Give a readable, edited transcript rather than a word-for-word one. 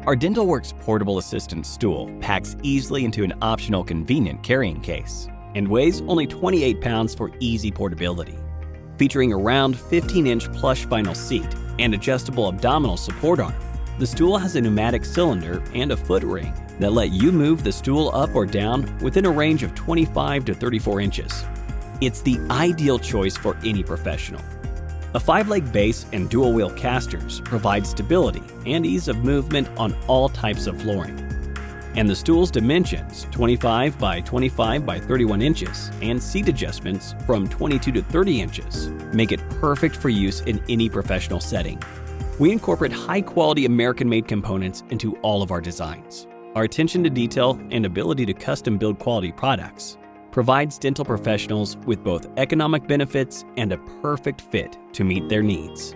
Our DntlWorks portable assistant stool packs easily into an optional convenient carrying case and weighs only 28 pounds for easy portability. Featuring a round 15-inch plush vinyl seat and adjustable abdominal support arm, the stool has a pneumatic cylinder and a foot ring that let you move the stool up or down within a range of 25 to 34 inches. It's the ideal choice for any professional. A 5-leg base and dual-wheel casters provide stability and ease of movement on all types of flooring. And the stool's dimensions, 25 by 25 by 31 inches, and seat adjustments from 22 to 30 inches, make it perfect for use in any professional setting. We incorporate high-quality American-made components into all of our designs. Our attention to detail and ability to custom-build quality products provides dental professionals with both economic benefits and a perfect fit to meet their needs.